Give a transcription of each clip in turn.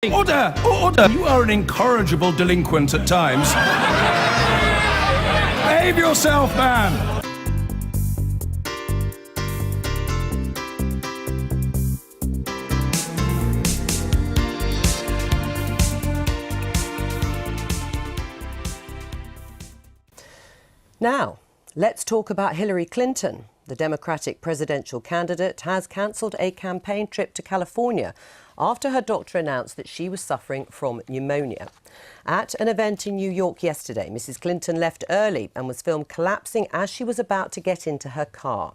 Order! Order! You are an incorrigible delinquent at times. Behave yourself, man! Now, let's talk about Hillary Clinton. The Democratic presidential candidate has cancelled a campaign trip to California after her doctor announced that she was suffering from pneumonia. At an event in New York yesterday, Mrs. Clinton left early and was filmed collapsing as she was about to get into her car.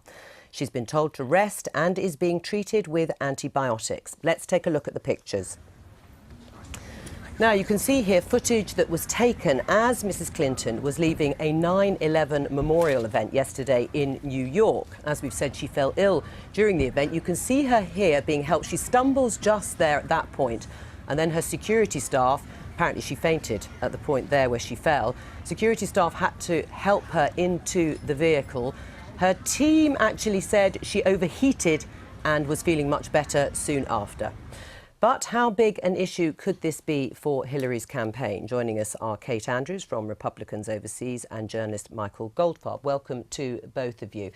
She's been told to rest and is being treated with antibiotics. Let's take a look at the pictures. Now, you can see here footage that was taken as Mrs. Clinton was leaving a 9/11 memorial event yesterday in New York. As we've said, she fell ill during the event. You can see her here being helped. She stumbles just there at that point, and then her security staff, apparently she fainted at the point there where she fell. Security staff had to help her into the vehicle. Her team actually said she overheated and was feeling much better soon after. But how big an issue could this be for Hillary's campaign? Joining us are Kate Andrews from Republicans Overseas and journalist Michael Goldfarb. Welcome to both of you.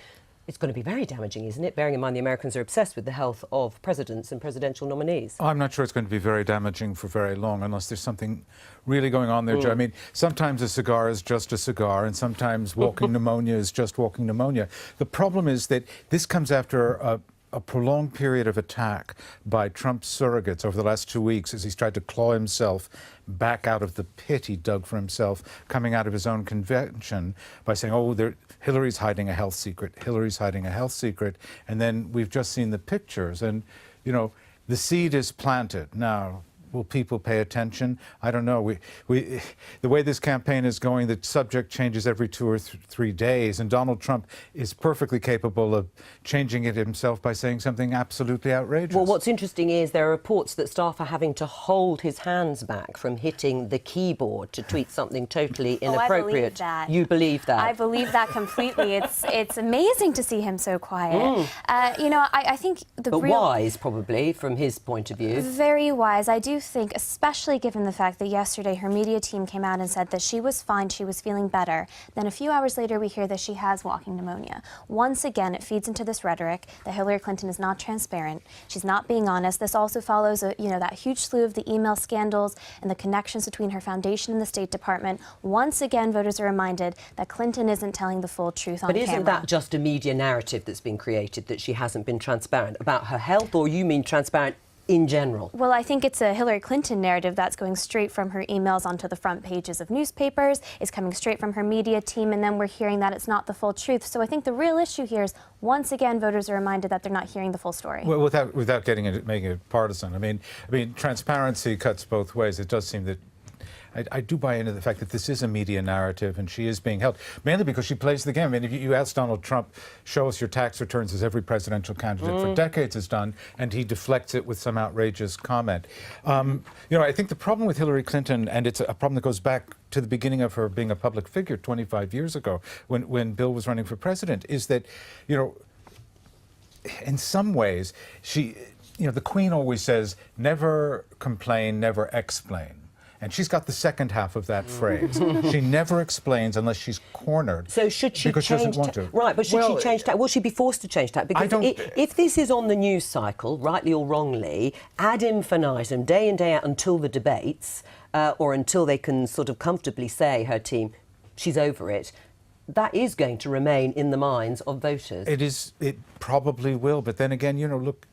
It's going to be very damaging, isn't it? Bearing in mind the Americans are obsessed with the health of presidents and presidential nominees. I'm not sure it's going to be very damaging for very long unless there's something really going on there, Joe. I mean, sometimes a cigar is just a cigar and sometimes walking pneumonia is just walking pneumonia. The problem is that this comes after a prolonged period of attack by Trump's surrogates over the last 2 weeks as he's tried to claw himself back out of the pit he dug for himself, coming out of his own convention by saying, oh, Hillary's hiding a health secret, Hillary's hiding a health secret. And then we've just seen the pictures and, you know, the seed is planted. Now, will people pay attention? I don't know. The way this campaign is going, the subject changes every 2 or 3 days, and Donald Trump is perfectly capable of changing it himself by saying something absolutely outrageous. Well, what's interesting is there are reports that staff are having to hold his hands back from hitting the keyboard to tweet something totally inappropriate. I believe that. You believe that? I believe that completely. It's amazing to see him so quiet. You know, I think but wise, probably, from his point of view. Very wise. I do think, especially given the fact that yesterday her media team came out and said that she was fine, she was feeling better. Then a few hours later we hear that she has walking pneumonia. Once again, it feeds into this rhetoric that Hillary Clinton is not transparent. She's not being honest. This also follows, you know, that huge slew of the email scandals and the connections between her foundation and the State Department. Once again, voters are reminded that Clinton isn't telling the full truth on camera. But isn't that just a media narrative that's been created, that she hasn't been transparent about her health, or you mean transparent in general? Well, I think it's a Hillary Clinton narrative that's going straight from her emails onto the front pages of newspapers. It's coming straight from her media team, and then we're hearing that it's not the full truth. So I think the real issue here is, once again, voters are reminded that they're not hearing the full story. Well, without making it partisan, I mean, transparency cuts both ways. It does seem that I do buy into the fact that this is a media narrative and she is being held, mainly because she plays the game. I mean, if you ask Donald Trump, show us your tax returns, as every presidential candidate for decades has done, and he deflects it with some outrageous comment. You know, I think the problem with Hillary Clinton, and it's a problem that goes back to the beginning of her being a public figure 25 years ago when Bill was running for president, is that, you know, in some ways, you know, the Queen always says, never complain, never explain. And she's got the second half of that phrase. She never explains unless she's cornered. So should she because change she doesn't want to. Right, but should she change tack? Will she be forced to change tack? Because if this is on the news cycle, rightly or wrongly, ad infinitum, day in, day out, until the debates, or until they can sort of comfortably say, her team, she's over it, that is going to remain in the minds of voters. It probably will. But then again, you know, look,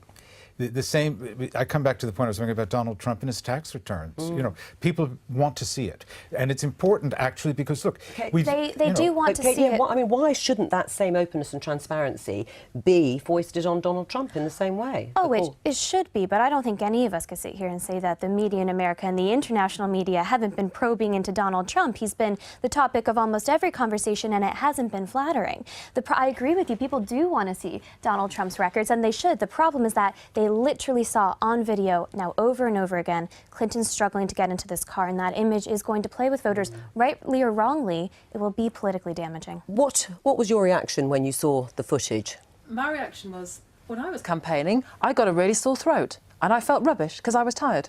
the same, I come back to the point I was making about Donald Trump and his tax returns. You know, people want to see it. And it's important, actually, because, look, they do want to see it. I mean, why shouldn't that same openness and transparency be foisted on Donald Trump in the same way? Oh, it should be, but I don't think any of us could sit here and say that the media in America and the international media haven't been probing into Donald Trump. He's been the topic of almost every conversation, and it hasn't been flattering. I agree with you. People do want to see Donald Trump's records, and they should. The problem is that they literally saw on video, now over and over again, Clinton struggling to get into this car, and that image is going to play with voters. Rightly or wrongly, it will be politically damaging. What was your reaction when you saw the footage? My reaction was, when I was campaigning, I got a really sore throat and I felt rubbish because I was tired.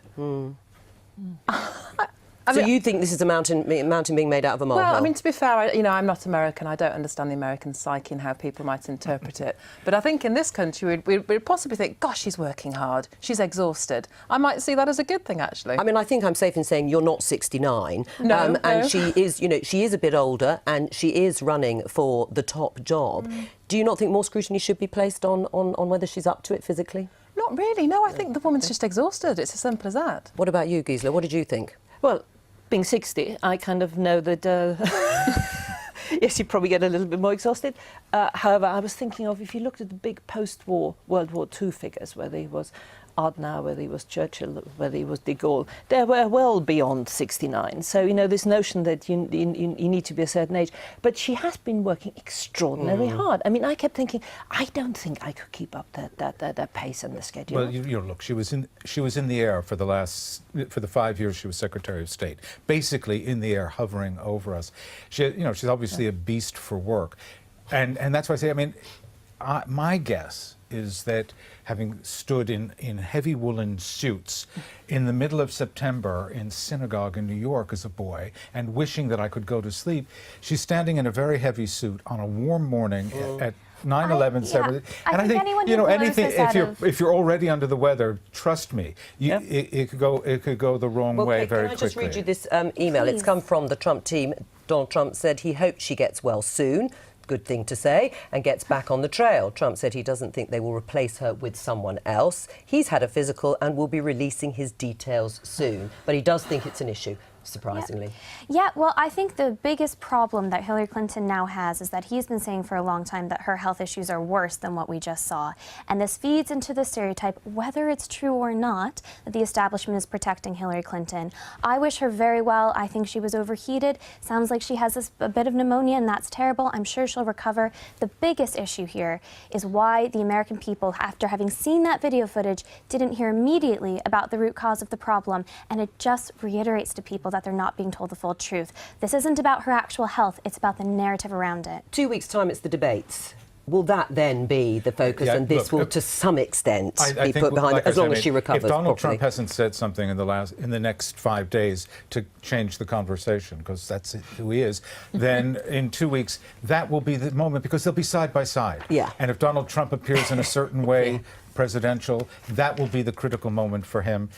So you think this is a mountain being made out of a molehill? Well, I mean, to be fair, I'm not American. I don't understand the American psyche and how people might interpret it. But I think in this country, we'd possibly think, gosh, she's working hard. She's exhausted. I might see that as a good thing, actually. I mean, I think I'm safe in saying you're not 69. No, And no. she is, she is a bit older and she is running for the top job. Do you not think more scrutiny should be placed on whether she's up to it physically? Not really. No, I think the woman's just exhausted. It's as simple as that. What about you, Gisela? What did you think? Well, being 60, I kind of know that, yes, you probably get a little bit more exhausted. However, I was thinking of, if you looked at the big post-war World War II figures, whether he was Adenauer, whether he was Churchill, whether he was de Gaulle, they were well beyond 69. So, this notion that you need to be a certain age. But she has been working extraordinarily hard. I mean, I kept thinking, I don't think I could keep up that pace and the schedule. Well, look, she was in the air for the 5 years she was Secretary of State, basically in the air, hovering over us. She's obviously a beast for work, and that's why I say, I mean, my guess is that having stood in heavy woolen suits in the middle of September in synagogue in New York as a boy and wishing that I could go to sleep, she's standing in a very heavy suit on a warm morning at 9/11. I think anyone who anything, blows this if you're already under the weather, trust me, it could go the wrong way very quickly. Can I just read you this email? Please. It's come from the Trump team. Donald Trump said he hopes she gets well soon. Good thing to say, and gets back on the trail. Trump said he doesn't think they will replace her with someone else. He's had a physical and will be releasing his details soon. But he does think it's an issue, surprisingly. Yeah, well, I think the biggest problem that Hillary Clinton now has is that he's been saying for a long time that her health issues are worse than what we just saw. And this feeds into the stereotype, whether it's true or not, that the establishment is protecting Hillary Clinton. I wish her very well. I think she was overheated. Sounds like she has a bit of pneumonia, and that's terrible. I'm sure she'll recover. The biggest issue here is why the American people, after having seen that video footage, didn't hear immediately about the root cause of the problem. And it just reiterates to people that they're not being told the full truth. This isn't about her actual health, it's about the narrative around it. 2 weeks' time, it's the debates. Will that then be the focus, and this will, to some extent, be put behind it, as long as she recovers If Donald properly? Trump hasn't said something in the next 5 days to change the conversation, because that's who he is, then in 2 weeks, that will be the moment, because they'll be side by side. Yeah. And if Donald Trump appears in a certain way, presidential, that will be the critical moment for him.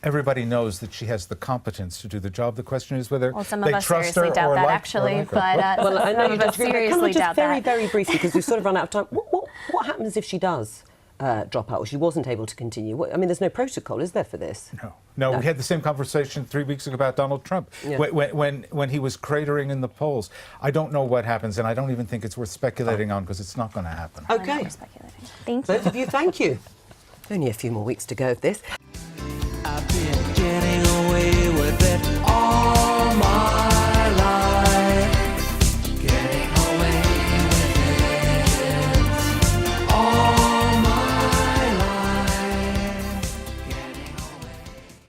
Everybody knows that she has the competence to do the job. The question is whether Well, some of they us trust seriously her doubt or that, like actually. her. But Well, I know some you of us don't. Can I seriously just doubt very, that. very briefly, because we've sort of run out of time. What happens if she does drop out, or she wasn't able to continue? I mean, there's no protocol, is there, for this? No, we had the same conversation 3 weeks ago about Donald Trump Yeah. when he was cratering in the polls. I don't know what happens, and I don't even think it's worth speculating on, because it's not going to happen. Okay. We're speculating. Thank you. Both of you, thank you. Only a few more weeks to go of this.